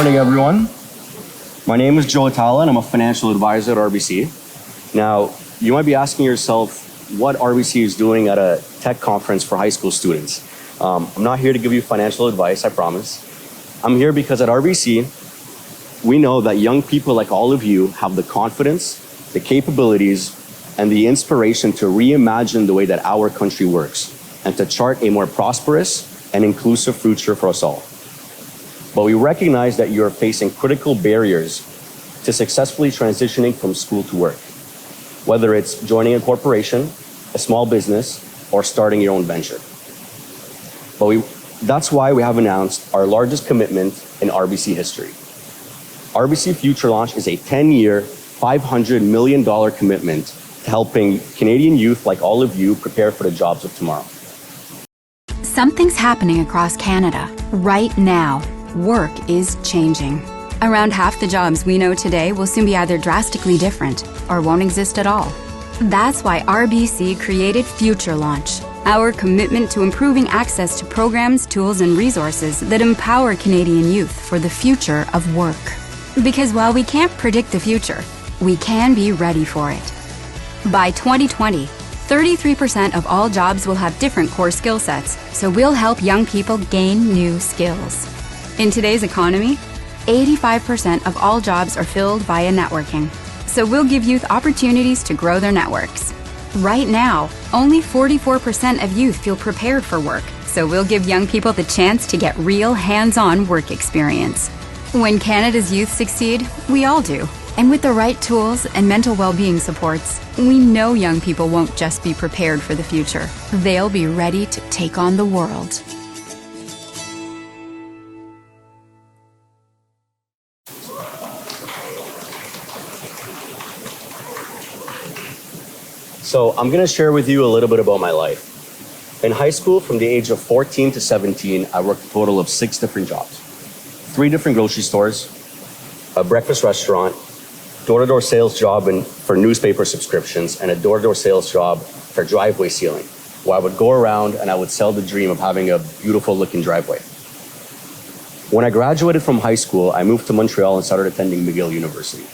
morning, everyone. My name is Joe Atala, and I'm a financial advisor at RBC. Now, you might be asking yourself what RBC is doing at a tech conference for high school students. I'm not here to give you financial advice, I promise. I'm here because at RBC, we know that young people like all of you have the confidence, the capabilities, and the inspiration to reimagine the way that our country works and to chart a more prosperous and inclusive future for us all. But we recognize that you're facing critical barriers to successfully transitioning from school to work, whether it's joining a corporation, a small business, or starting your own venture. But that's why we have announced our largest commitment in RBC history. RBC Future Launch is a 10-year, $500 million commitment to helping Canadian youth like all of you prepare for the jobs of tomorrow. Something's happening across Canada right now. Work is changing. Around half the jobs we know today will soon be either drastically different or won't exist at all. That's why RBC created Future Launch, our commitment to improving access to programs, tools, and resources that empower Canadian youth for the future of work. Because while we can't predict the future, we can be ready for it. By 2020, 33% of all jobs will have different core skill sets, so we'll help young people gain new skills. In today's economy, 85% of all jobs are filled via networking, so we'll give youth opportunities to grow their networks. Right now, only 44% of youth feel prepared for work, so we'll give young people the chance to get real hands-on work experience. When Canada's youth succeed, we all do. And with the right tools and mental well-being supports, we know young people won't just be prepared for the future. They'll be ready to take on the world. So I'm going to share with you a little bit about my life. In high school, from the age of 14 to 17, I worked a total of 6 different jobs. 3 different grocery stores, a breakfast restaurant, door-to-door sales job for newspaper subscriptions, and a door-to-door sales job for driveway sealing, where I would go around and I would sell the dream of having a beautiful looking driveway. When I graduated from high school, I moved to Montreal and started attending McGill University.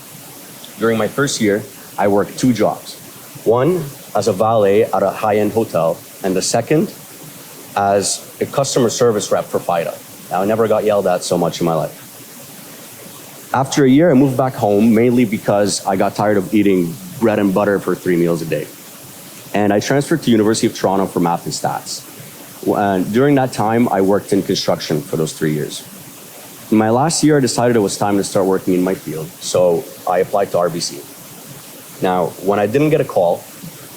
During my first year, I worked 2 jobs. One as a valet at a high-end hotel, and the second as a customer service rep for FIDA. Now, I never got yelled at so much in my life. After a year, I moved back home, mainly because I got tired of eating bread and butter for 3 meals a day. And I transferred to University of Toronto for math and stats. And during that time, I worked in construction for those 3 years. In my last year, I decided it was time to start working in my field, so I applied to RBC. Now, when I didn't get a call,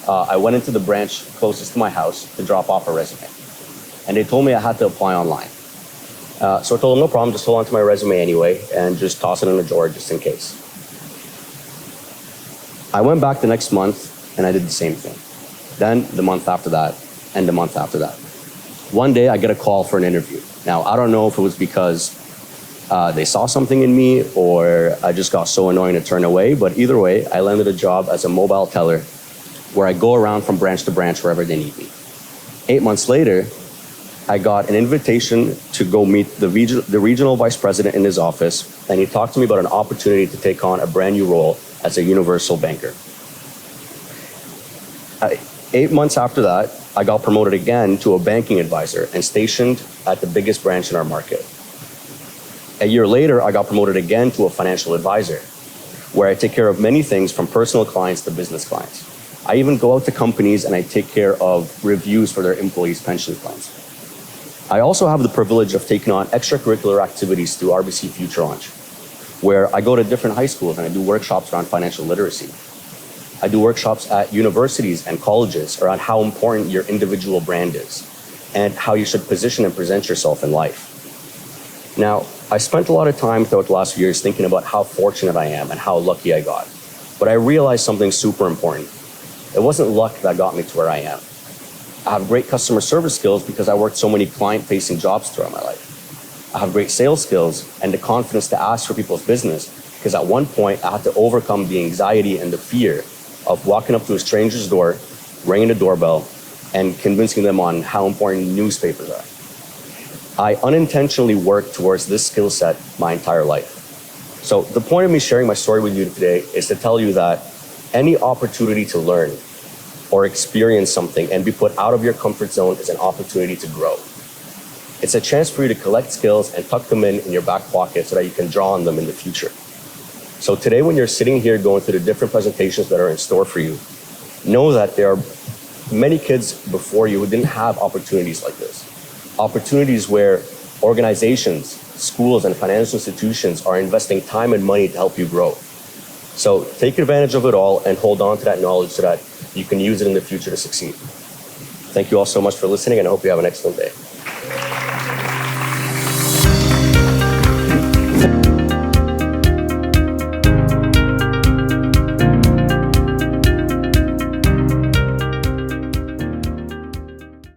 I went into the branch closest to my house to drop off a resume. And they told me I had to apply online. So I told them, no problem, just hold on to my resume anyway and just toss it in a drawer just in case. I went back the next month and I did the same thing. Then the month after that and the month after that. One day I get a call for an interview. Now, I don't know if it was because they saw something in me or I just got so annoying to turn away, but either way, I landed a job as a mobile teller where I go around from branch to branch wherever they need me. 8 months later, I got an invitation to go meet the regional vice president in his office, and he talked to me about an opportunity to take on a brand new role as a universal banker. 8 months after that, I got promoted again to a banking advisor and stationed at the biggest branch in our market. A year later, I got promoted again to a financial advisor, where I take care of many things from personal clients to business clients. I even go out to companies and I take care of reviews for their employees' pension plans. I also have the privilege of taking on extracurricular activities through RBC Future Launch, where I go to different high schools and I do workshops around financial literacy. I do workshops at universities and colleges around how important your individual brand is and how you should position and present yourself in life. Now, I spent a lot of time throughout the last few years thinking about how fortunate I am and how lucky I got. But I realized something super important. It wasn't luck that got me to where I am. I have great customer service skills because I worked so many client-facing jobs throughout my life. I have great sales skills and the confidence to ask for people's business because at one point I had to overcome the anxiety and the fear of walking up to a stranger's door, ringing the doorbell, and convincing them on how important newspapers are. I unintentionally worked towards this skill set my entire life. So the point of me sharing my story with you today is to tell you that any opportunity to learn or experience something and be put out of your comfort zone is an opportunity to grow. It's a chance for you to collect skills and tuck them in your back pocket so that you can draw on them in the future. So today, when you're sitting here going through the different presentations that are in store for you, know that there are many kids before you who didn't have opportunities like this. Opportunities where organizations, schools, and financial institutions are investing time and money to help you grow. So take advantage of it all and hold on to that knowledge so that you can use it in the future to succeed. Thank you all so much for listening, and I hope you have an excellent day.